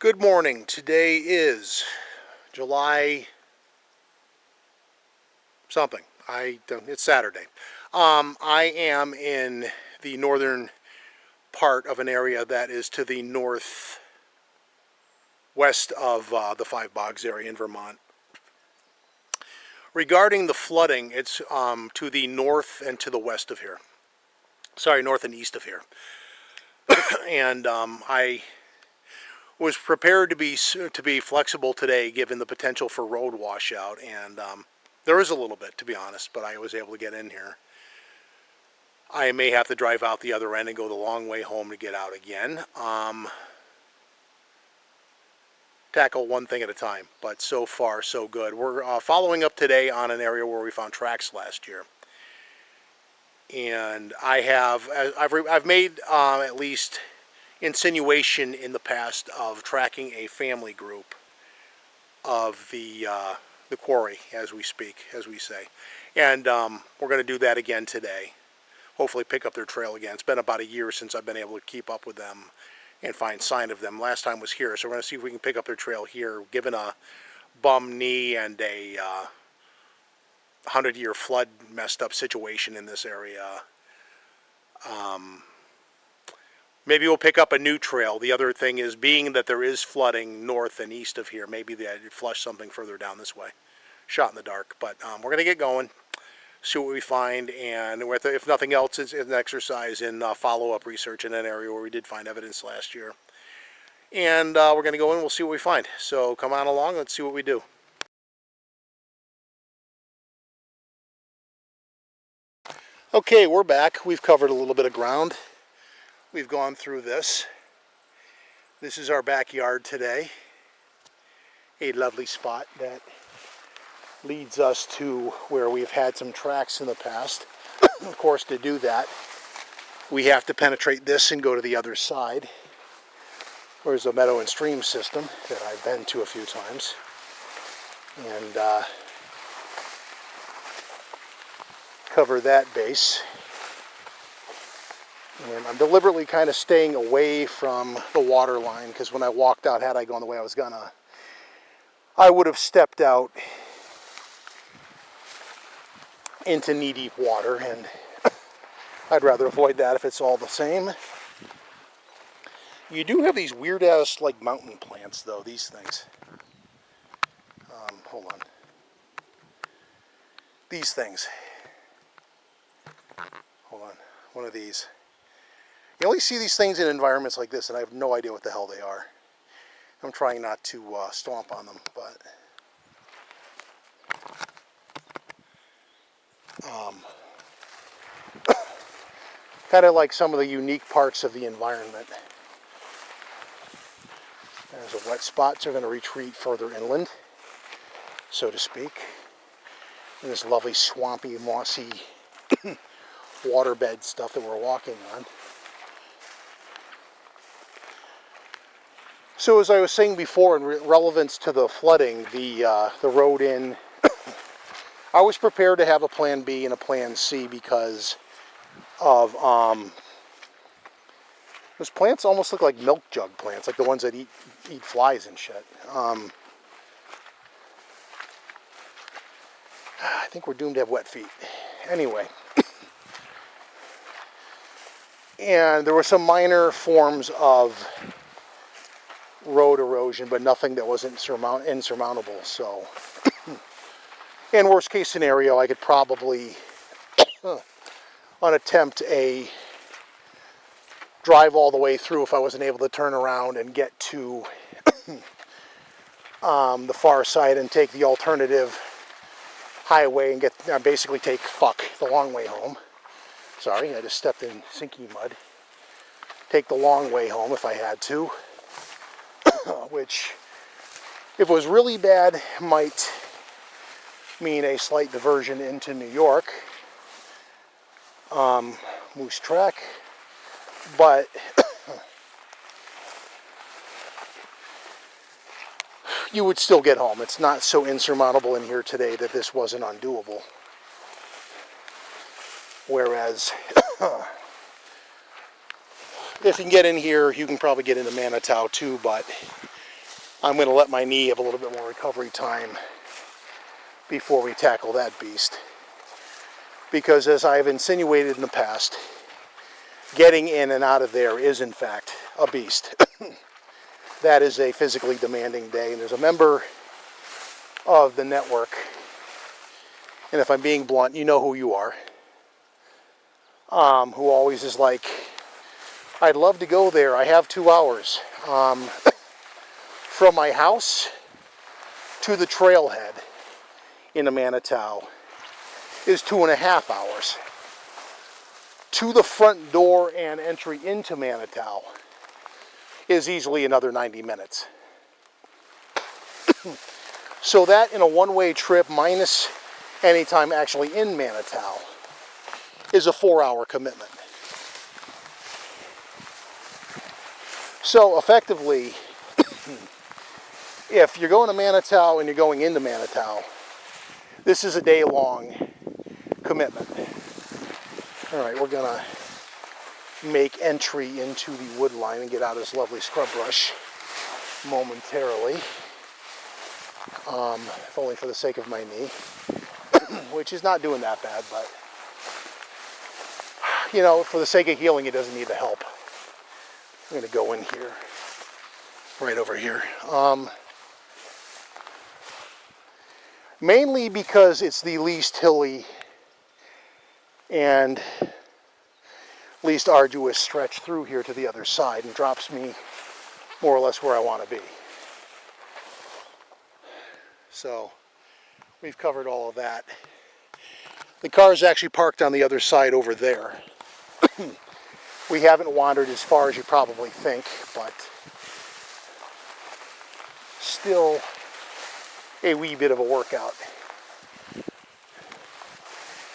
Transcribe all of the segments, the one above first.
Good morning. Today is July something. It's Saturday. I am in the northern part of an area that is to the northwest of the Five Bogs area in Vermont. Regarding the flooding, it's to the north and to the west of here. Sorry, north and east of here. And I was prepared to be flexible today, given the potential for road washout, and there is a little bit, to be honest, but I was able to get in here. I may have to drive out the other end and go the long way home to get out again. Tackle one thing at a time, but so far so good. We're following up today on an area where we found tracks last year, and I've made at least insinuation in the past of tracking a family group of the quarry, as we say, and we're going to do that again today. Hopefully pick up their trail again. It's been about a year since I've been able to keep up with them and find sign of them. Last time was here, so we're going to see if we can pick up their trail here, given a bum knee and a 100-year flood messed up situation in this area. Maybe we'll pick up a new trail. The other thing is, being that there is flooding north and east of here, maybe they flush something further down this way. Shot in the dark, but we're going to get going, see what we find, and if nothing else, it's an exercise in follow-up research in an area where we did find evidence last year. And we're going to go in, we'll see what we find. So come on along, let's see what we do. Okay, we're back. We've covered a little bit of ground. We've gone through this. This is our backyard today. A lovely spot that leads us to where we've had some tracks in the past. Of course, to do that, we have to penetrate this and go to the other side. There's a meadow and stream system that I've been to a few times. And cover that base. And I'm deliberately kind of staying away from the water line, because when I walked out, had I gone the way I was gonna, I would have stepped out into knee-deep water, and I'd rather avoid that if it's all the same. You do have these weird-ass, like, mountain plants, though, these things. Hold on. These things. Hold on. One of these. You only see these things in environments like this, and I have no idea what the hell they are. I'm trying not to stomp on them, but kind of like some of the unique parts of the environment. There's a wet spot, so we're going to retreat further inland, so to speak. And this lovely swampy, mossy waterbed stuff that we're walking on. So as I was saying before, in relevance to the flooding, the road in, I was prepared to have a plan B and a plan C because of, those plants almost look like milk jug plants, like the ones that eat flies and shit. I think we're doomed to have wet feet. Anyway. And there were some minor forms of road erosion, but nothing that wasn't insurmountable. So, in worst case scenario, I could probably attempt a drive all the way through if I wasn't able to turn around and get to the far side and take the alternative highway and basically take the long way home. Sorry, I just stepped in sinky mud. Take the long way home if I had to. Which, if it was really bad, might mean a slight diversion into New York. Moose Track. But you would still get home. It's not so insurmountable in here today that this wasn't undoable. Whereas, if you can get in here, you can probably get into Manitou too, but I'm going to let my knee have a little bit more recovery time before we tackle that beast. Because as I've insinuated in the past, getting in and out of there is in fact a beast. That is a physically demanding day. And there's a member of the network, and if I'm being blunt, you know who you are, who always is like, I'd love to go there. I have 2 hours. From my house to the trailhead in Manitow is 2.5 hours. To the front door and entry into Manitow is easily another 90 minutes. So that in a one-way trip minus any time actually in Manitow is a 4-hour commitment. So effectively, if you're going to Manitow and you're going into Manitow, this is a day-long commitment. All right, we're gonna make entry into the wood line and get out this lovely scrub brush momentarily, if only for the sake of my knee, which is not doing that bad, but you know, for the sake of healing, it doesn't need the help. I'm gonna go in here, right over here. Mainly because it's the least hilly and least arduous stretch through here to the other side and drops me more or less where I want to be. So we've covered all of that. The car is actually parked on the other side over there. We haven't wandered as far as you probably think, but still a wee bit of a workout.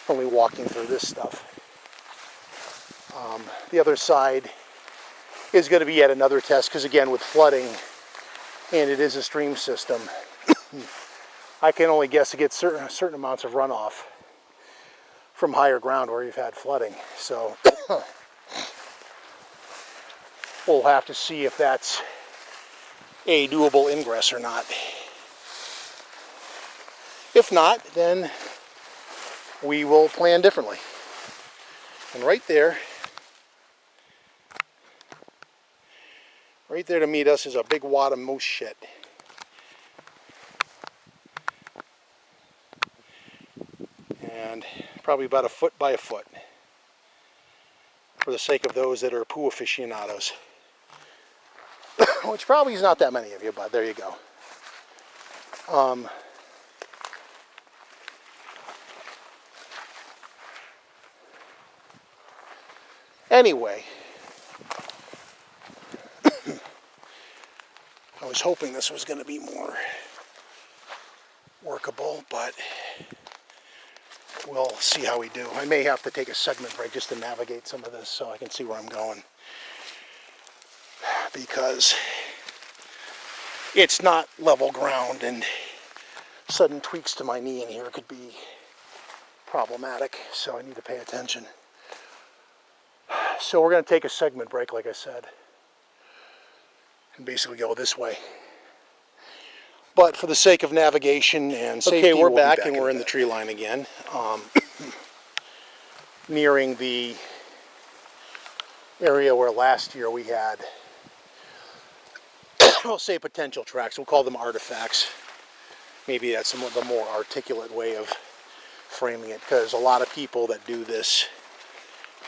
Only walking through this stuff. The other side is going to be yet another test, because again, with flooding, and it is a stream system, I can only guess to get certain amounts of runoff from higher ground where you've had flooding. So we'll have to see if that's a doable ingress or not. If not, then we will plan differently. And right there to meet us is a big wad of moose shit. And probably about a foot by a foot, for the sake of those that are poo aficionados. Which probably is not that many of you, but there you go. Anyway, I was hoping this was going to be more workable, but we'll see how we do. I may have to take a segment break just to navigate some of this so I can see where I'm going, because it's not level ground, and sudden tweaks to my knee in here could be problematic, so I need to pay attention. So we're going to take a segment break, like I said, and basically go this way. But for the sake of navigation and safety, we're back and we're in the tree line again, nearing the area where last year we had, I'll say potential tracks. We'll call them artifacts. Maybe that's the more articulate way of framing it, because a lot of people that do this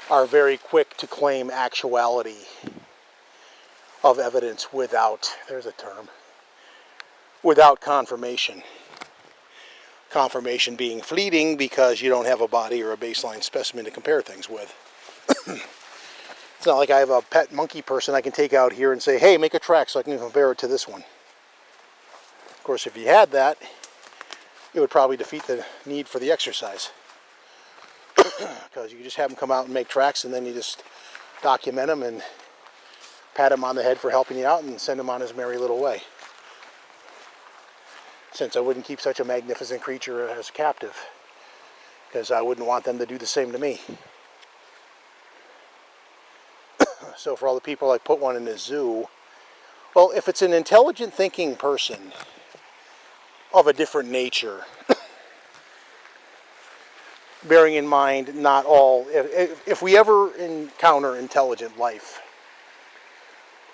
are very quick to claim actuality of evidence without, there's a term, without confirmation. Confirmation being fleeting because you don't have a body or a baseline specimen to compare things with. It's not like I have a pet monkey person I can take out here and say, hey, make a track so I can compare it to this one. Of course, if you had that, it would probably defeat the need for the exercise. Because you just have them come out and make tracks, and then you just document them and pat him on the head for helping you out and send him on his merry little way. Since I wouldn't keep such a magnificent creature as a captive, because I wouldn't want them to do the same to me. So for all the people that put one in the zoo Well, if it's an intelligent thinking person of a different nature, bearing in mind not all, if we ever encounter intelligent life,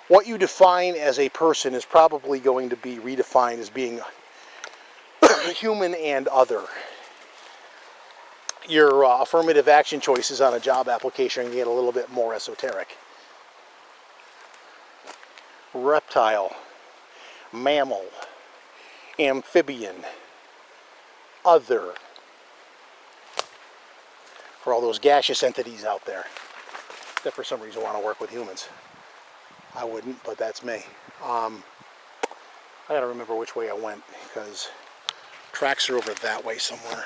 what you define as a person is probably going to be redefined as being human and other. Your affirmative action choices on a job application get a little bit more esoteric. Reptile, mammal, amphibian, other. For all those gaseous entities out there that for some reason want to work with humans. I wouldn't, but that's me. I gotta remember which way I went because tracks are over that way somewhere.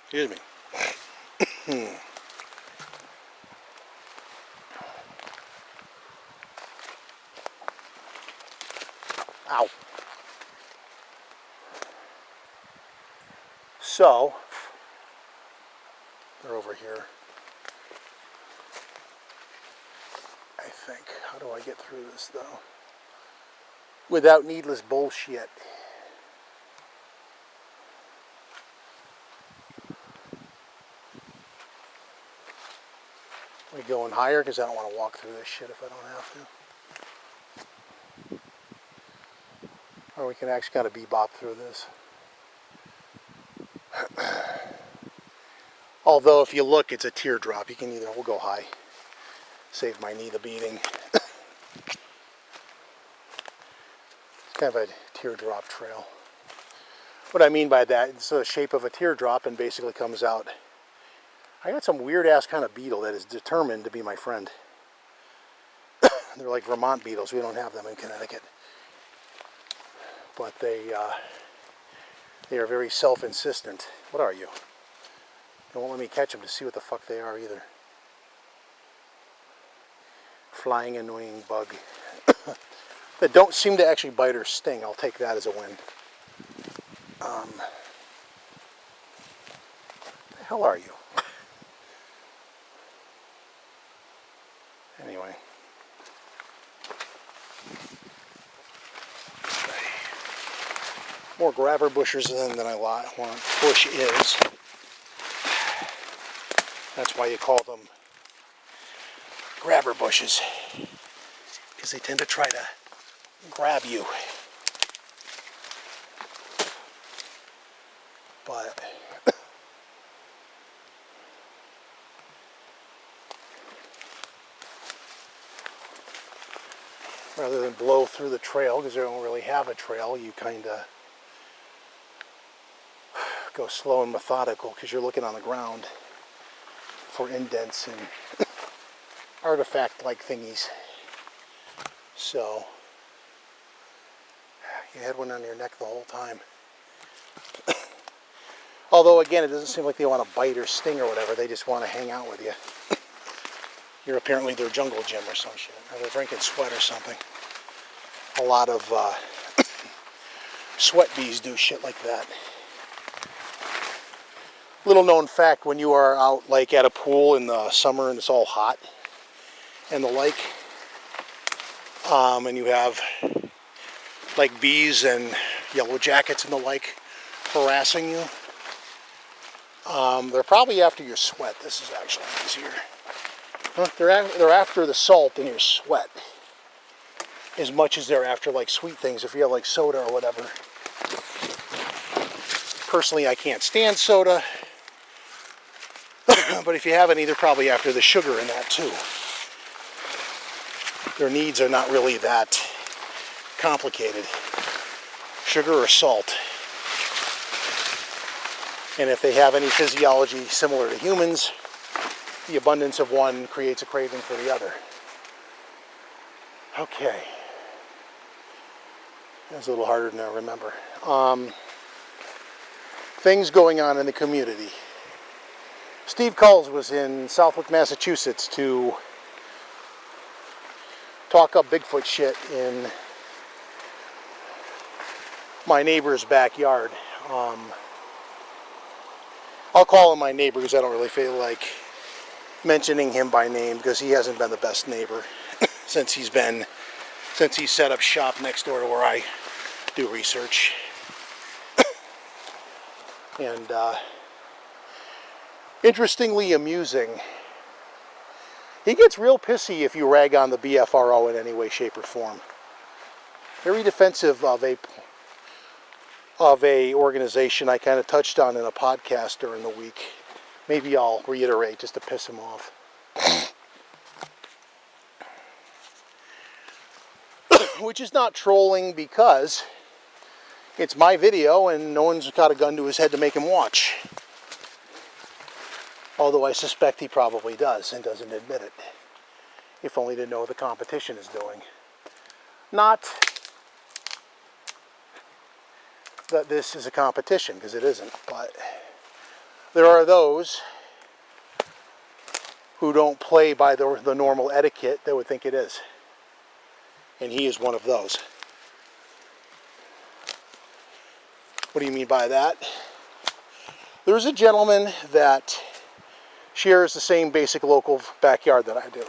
Excuse me. Ow. So, they're over here. I think. How do I get through this though? Without needless bullshit. Are we going higher? Because I don't want to walk through this shit if I don't have to. Or we can actually kind of bebop through this. Although if you look, it's a teardrop. You can either, we'll go high. Save my knee the beating. It's kind of a teardrop trail. What I mean by that, it's the shape of a teardrop and basically comes out. I got some weird ass kind of beetle that is determined to be my friend. They're like Vermont beetles. We don't have them in Connecticut. But they are very self-insistent. What are you? They won't let me catch them to see what the fuck they are either. Flying annoying bug. That don't seem to actually bite or sting. I'll take that as a win. The hell are you? Anyway. More grabber bushes than I want. Bush is. That's why you call them grabber bushes. Because they tend to try to grab you. But rather than blow through the trail, because they don't really have a trail, you kind of go slow and methodical because you're looking on the ground for indents and artifact-like thingies. So you had one on your neck the whole time. Although again, it doesn't seem like they want to bite or sting or whatever. They just want to hang out with you. You're apparently their jungle gym or some shit. Or they're drinking sweat or something. A lot of sweat bees do shit like that. Little known fact, when you are out like at a pool in the summer and it's all hot and the like, and you have like bees and yellow jackets and the like harassing you, they're probably after your sweat. This is actually easier. They're after the salt in your sweat as much as they're after like sweet things. If you have like soda or whatever. Personally, I can't stand soda. But if you have any, they're probably after the sugar in that too. Their needs are not really that complicated. Sugar or salt. And if they have any physiology similar to humans, the abundance of one creates a craving for the other. Okay. That's a little harder to remember. Things going on in the community. Steve Culls was in Southwick, Massachusetts to talk up Bigfoot shit in my neighbor's backyard. I'll call him my neighbor because I don't really feel like mentioning him by name because he hasn't been the best neighbor since he set up shop next door to where I do research. And interestingly amusing, he gets real pissy if you rag on the BFRO in any way, shape, or form. Very defensive of a organization I kind of touched on in a podcast during the week. Maybe I'll reiterate just to piss him off. Which is not trolling because it's my video and no one's got a gun to his head to make him watch. Although I suspect he probably does and doesn't admit it. If only to know what the competition is doing. Not that this is a competition, because it isn't, but there are those who don't play by the normal etiquette that would think it is. And he is one of those. What do you mean by that? There's a gentleman that shares the same basic local backyard that I do.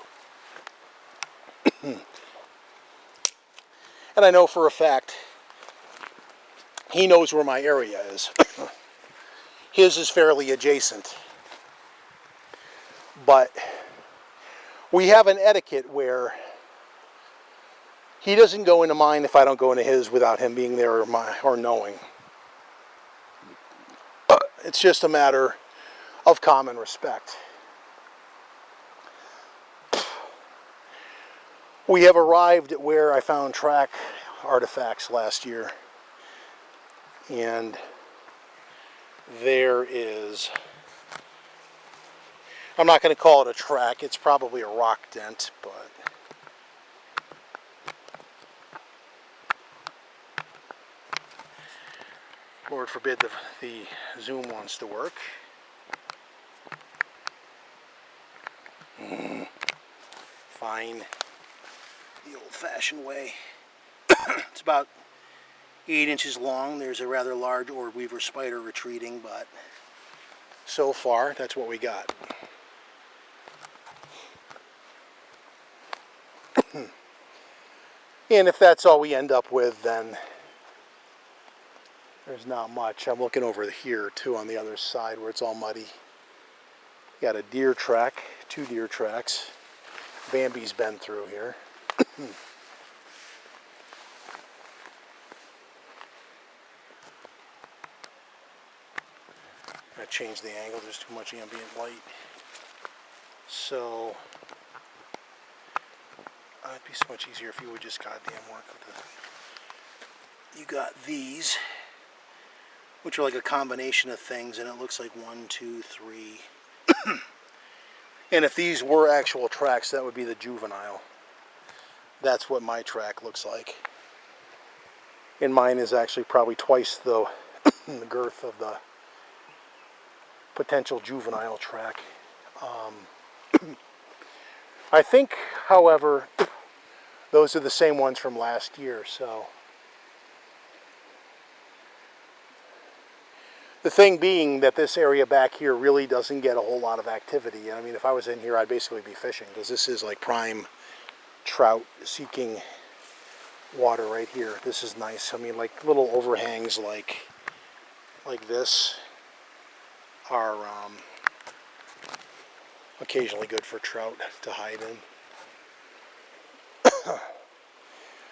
And I know for a fact he knows where my area is. His is fairly adjacent. But we have an etiquette where he doesn't go into mine if I don't go into his without him being there or knowing. It's just a matter of common respect. We have arrived at where I found track artifacts last year. And there is, I'm not going to call it a track, it's probably a rock dent, but Lord forbid the zoom wants to work. Fine. The old-fashioned way. It's about 8 inches long. There's a rather large orb weaver spider retreating, but so far, that's what we got. And if that's all we end up with, then there's not much. I'm looking over here, too, on the other side where it's all muddy. Got a deer track, 2 deer tracks. Bambi's been through here. I changed the angle, there's too much ambient light. So, it'd be so much easier if you would just goddamn work with the... You got these, which are like a combination of things, and it looks like 1, 2, 3. And if these were actual tracks, that would be the juvenile. That's what my track looks like. And mine is actually probably twice the girth of the potential juvenile track. I think, however, those are the same ones from last year, so. The thing being that this area back here really doesn't get a whole lot of activity. I mean, if I was in here, I'd basically be fishing, because this is like prime trout seeking water right here. This is nice. I mean, like little overhangs like this are occasionally good for trout to hide in.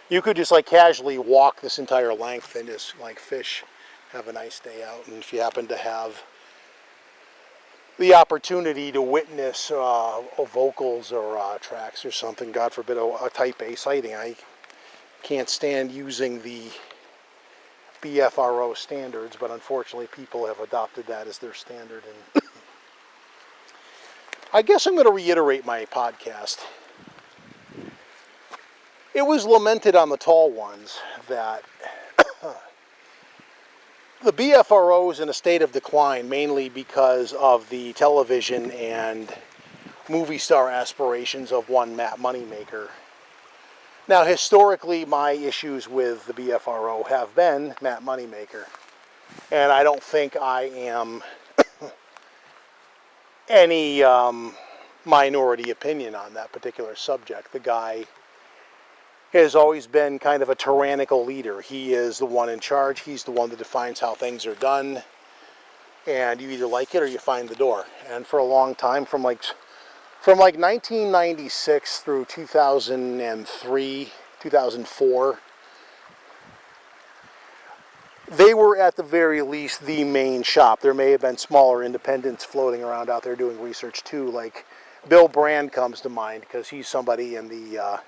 You could just like casually walk this entire length and just like fish, have a nice day out. And if you happen to have the opportunity to witness vocals or tracks or something, God forbid a type A sighting, I can't stand using the BFRO standards, but unfortunately people have adopted that as their standard. And I guess I'm going to reiterate my podcast. It was lamented on the tall ones that the BFRO is in a state of decline, mainly because of the television and movie star aspirations of one Matt Moneymaker. Now, historically, my issues with the BFRO have been Matt Moneymaker. And I don't think I am any minority opinion on that particular subject. The guy has always been kind of a tyrannical leader. He is the one in charge. He's the one that defines how things are done. And you either like it or you find the door. And for a long time, from like 1996 through 2003, 2004, they were at the very least the main shop. There may have been smaller independents floating around out there doing research too. Like Bill Brand comes to mind because he's somebody in the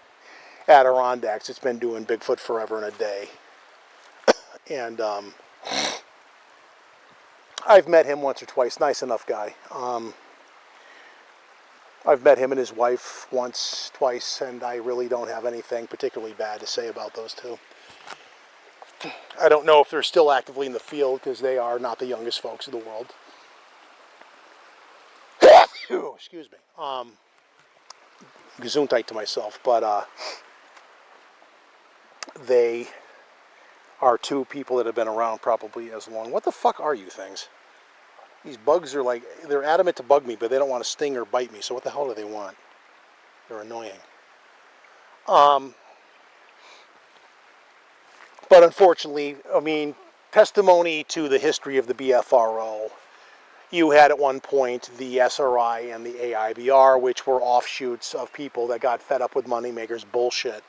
Adirondacks that's been doing Bigfoot forever and a day. And I've met him once or twice. Nice enough guy. I've met him and his wife once, twice, and I really don't have anything particularly bad to say about those two. I don't know if they're still actively in the field because they are not the youngest folks in the world. Excuse me. Gesundheit to myself, but they are two people that have been around probably as long. What the fuck are you things? These bugs are like, they're adamant to bug me, but they don't want to sting or bite me, so what the hell do they want? They're annoying. But unfortunately, I mean, testimony to the history of the BFRO, you had at one point the SRI and the AIBR, which were offshoots of people that got fed up with moneymakers bullshit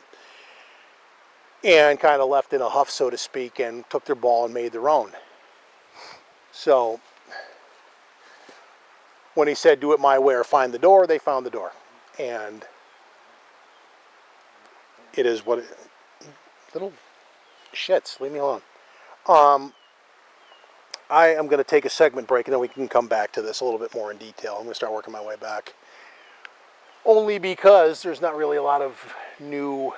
and kind of left in a huff, so to speak, and took their ball and made their own. So when he said, do it my way or find the door, they found the door. And it is what it, little shits, leave me alone. I am going to take a segment break and then we can come back to this a little bit more in detail. I'm going to start working my way back. Only because there's not really a lot of new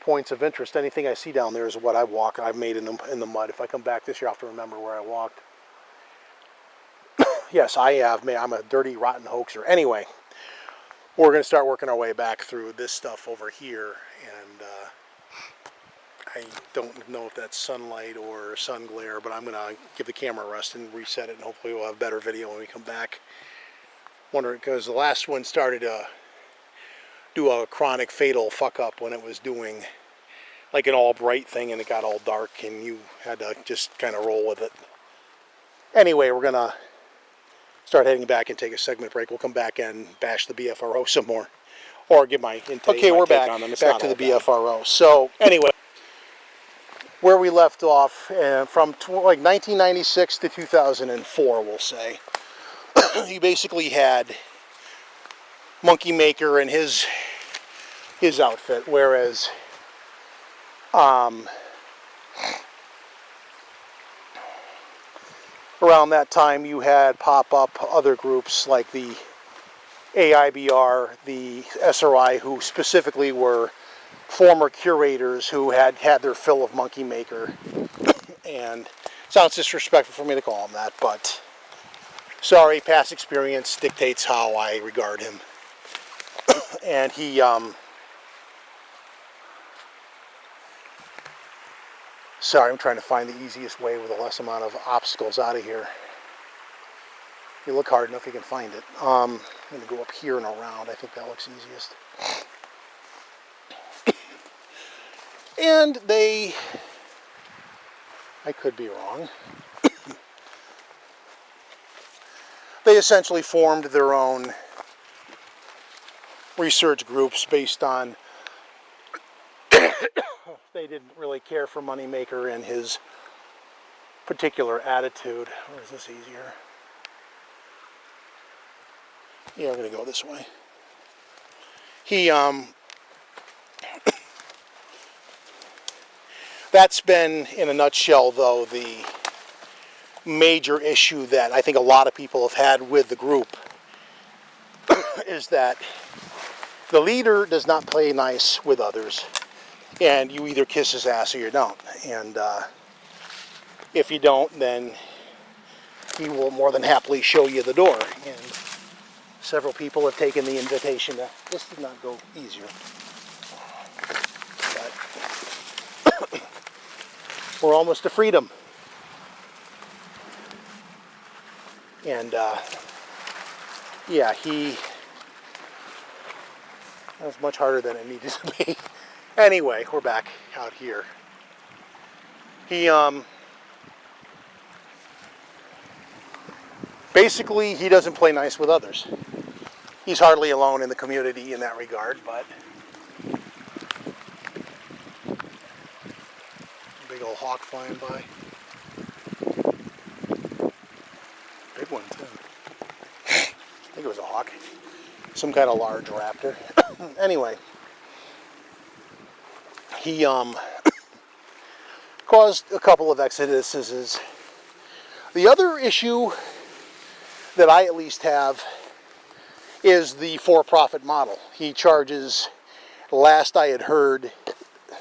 points of interest. Anything I see down there is what I walk. I've made in the mud. If I come back this year, I'll have to remember where I walked. Yes, I have. I'm a dirty, rotten hoaxer. Anyway, we're going to start working our way back through this stuff over here. And I don't know if that's sunlight or sun glare, but I'm going to give the camera a rest and reset it, and hopefully we'll have better video when we come back. Wondering, because the last one started to do a chronic fatal fuck up when it was doing like an all bright thing and it got all dark and you had to just kind of roll with it. Anyway, we're going to start heading back and take a segment break. We'll come back and bash the BFRO some more, or give my intake. Okay, we're back. Back to the BFRO. So anyway, where we left off from like 1996 to 2004, we'll say, you basically had Monkey Maker and his outfit, whereas around that time you had pop up other groups like the AIBR, the SRI, who specifically were former curators who had their fill of Monkey Maker. And it sounds disrespectful for me to call him that, but sorry, past experience dictates how I regard him. And he sorry, I'm trying to find the easiest way with the less amount of obstacles out of here. If you look hard enough, you can find it. I'm going to go up here and around. I think that looks easiest. And they, I could be wrong, they essentially formed their own research groups based on, they didn't really care for Moneymaker and his particular attitude. Or is this easier? Yeah, I'm going to go this way. He, that's been, in a nutshell, though, the major issue that I think a lot of people have had with the group is that the leader does not play nice with others, and you either kiss his ass or you don't. And if you don't, then he will more than happily show you the door. And several people have taken the invitation to, this did not go easier. But we're almost to freedom. And yeah, he That was much harder than it needed to be. Anyway, we're back out here. Basically, he doesn't play nice with others. He's hardly alone in the community in that regard, but big old hawk flying by. Big one, too. I think it was a hawk. Some kind of large raptor. Anyway, he caused a couple of exoduses. The other issue that I at least have is the for-profit model. He charges, last I had heard,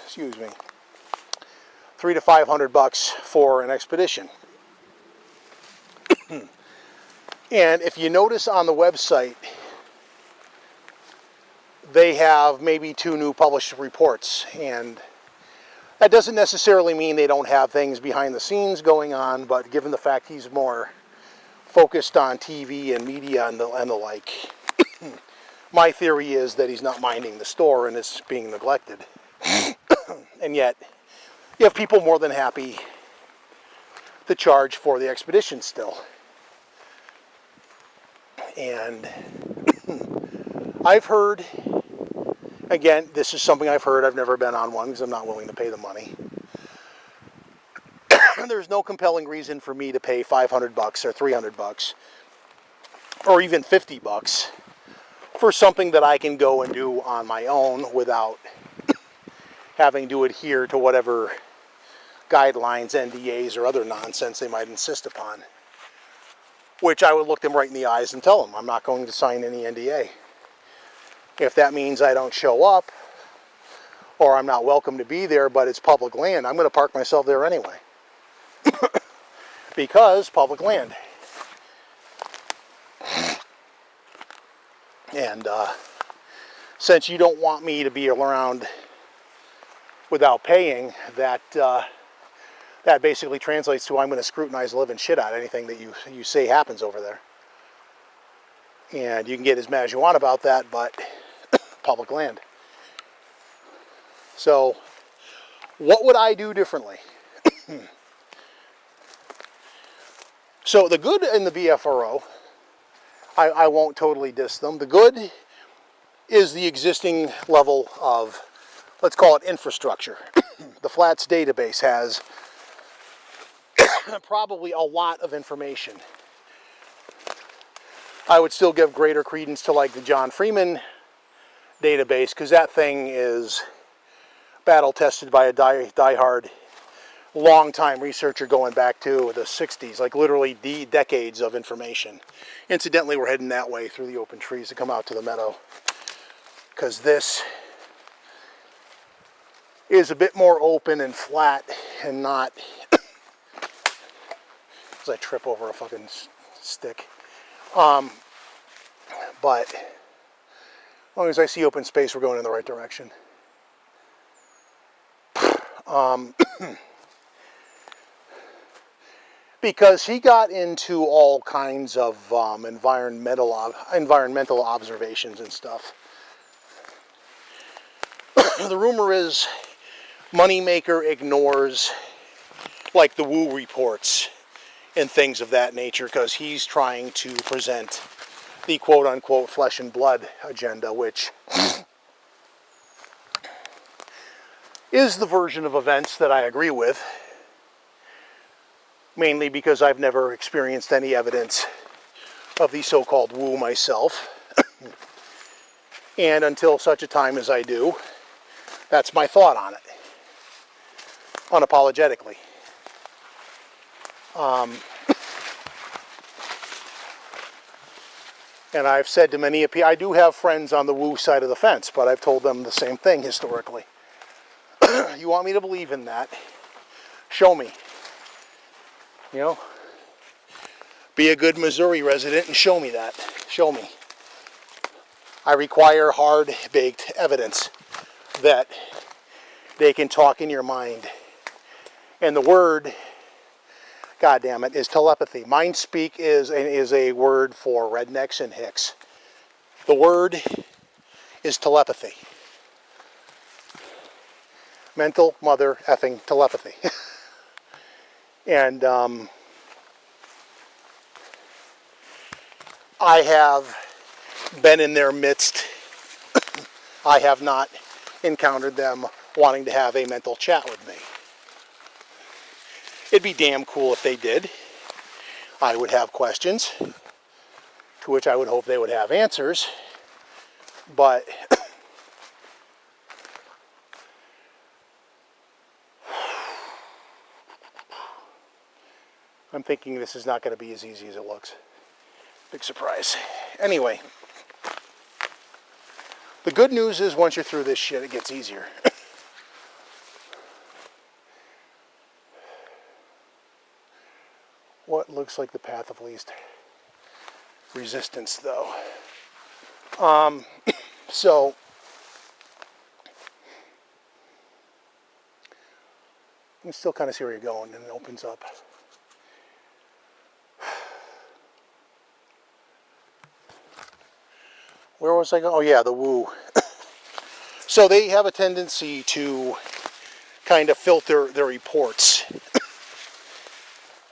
excuse me, $300 to $500 for an expedition. And if you notice on the website, they have maybe 2 new published reports, and that doesn't necessarily mean they don't have things behind the scenes going on, but given the fact he's more focused on TV and media and the like, my theory is that he's not minding the store and it's being neglected. And yet, you have people more than happy to charge for the expedition still. And I've heard, again, this is something I've heard, I've never been on one because I'm not willing to pay the money. There's no compelling reason for me to pay $500 or $300 or even $50 for something that I can go and do on my own without having to adhere to whatever guidelines, NDAs, or other nonsense they might insist upon. Which I would look them right in the eyes and tell them I'm not going to sign any NDA. If that means I don't show up or I'm not welcome to be there, but it's public land, I'm going to park myself there anyway. Because public land. And since you don't want me to be around without paying, that basically translates to I'm going to scrutinize the living shit out of anything that you say happens over there. And you can get as mad as you want about that, but public land. So, what would I do differently? So the good in the BFRO, I won't totally diss them. The good is the existing level of, let's call it infrastructure. The FLATS database has probably a lot of information. I would still give greater credence to like the John Freeman database because that thing is battle tested by a diehard long-time researcher going back to the 60s, like literally decades of information. Incidentally, we're heading that way through the open trees to come out to the meadow because this is a bit more open and flat and not as I trip over a fucking stick. But as long as I see open space, we're going in the right direction. Because he got into all kinds of environmental observations and stuff. The rumor is Moneymaker ignores like the Wu reports and things of that nature because he's trying to present the quote-unquote flesh and blood agenda, which is the version of events that I agree with. Mainly because I've never experienced any evidence of the so-called Wu myself. And until such a time as I do, that's my thought on it. Unapologetically. And I've said to many people, I do have friends on the Wu side of the fence, but I've told them the same thing historically. You want me to believe in that? Show me. You know, be a good Missouri resident and show me that. Show me. I require hard-baked evidence that they can talk in your mind. And the word, God damn it, is telepathy. Mind speak is a word for rednecks and hicks. The word is telepathy. Mental mother effing telepathy. And I have been in their midst. I have not encountered them wanting to have a mental chat with me. It'd be damn cool if they did. I would have questions, to which I would hope they would have answers, but I'm thinking this is not going to be as easy as it looks. Big surprise. Anyway, the good news is once you're through this shit, it gets easier. What looks like the path of least resistance, though. So you can still kind of see where you're going, and it opens up. Where was I going? Oh yeah, the woo. So they have a tendency to kind of filter their reports.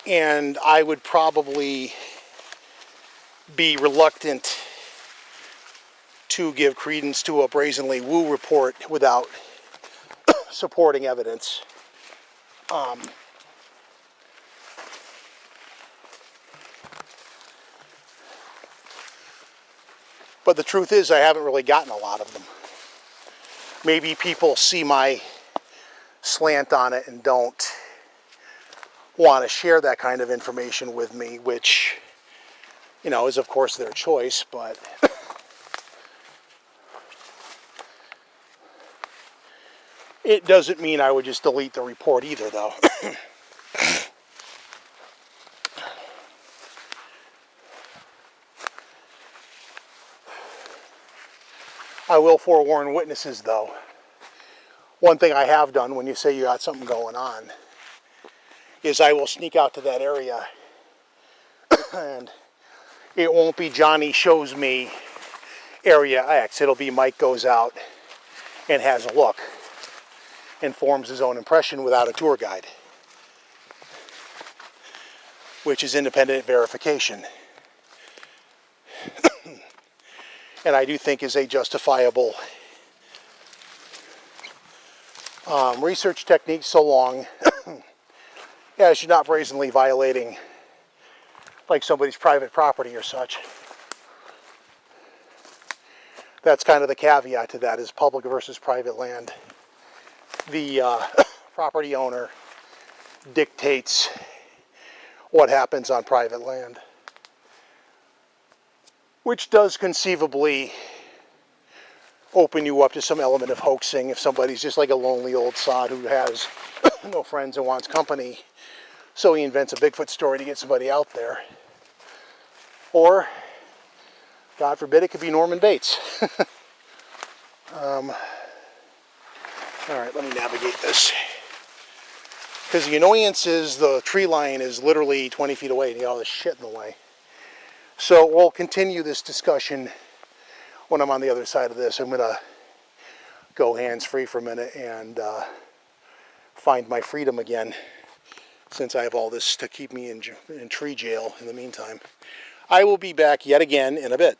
And I would probably be reluctant to give credence to a brazenly woo report without supporting evidence. But the truth is, I haven't really gotten a lot of them. Maybe people see my slant on it and don't want to share that kind of information with me, which, you know, is of course their choice, but it doesn't mean I would just delete the report either, though. I will forewarn witnesses, though. One thing I have done when you say you got something going on is I will sneak out to that area and it won't be Johnny shows me area X. It'll be Mike goes out and has a look and forms his own impression without a tour guide, which is independent verification. And I do think is a justifiable research technique, so long as you're not brazenly violating like somebody's private property or such. That's kind of the caveat to that, is public versus private land. The property owner dictates what happens on private land, which does conceivably open you up to some element of hoaxing if somebody's just like a lonely old sod who has no friends and wants company, so he invents a Bigfoot story to get somebody out there. Or, God forbid, it could be Norman Bates. Alright, let me navigate this. Because the annoyance is the tree line is literally 20 feet away and you got all this shit in the way. So we'll continue this discussion when I'm on the other side of this. I'm going to go hands-free for a minute and find my freedom again, since I have all this to keep me in tree jail in the meantime. I will be back yet again in a bit.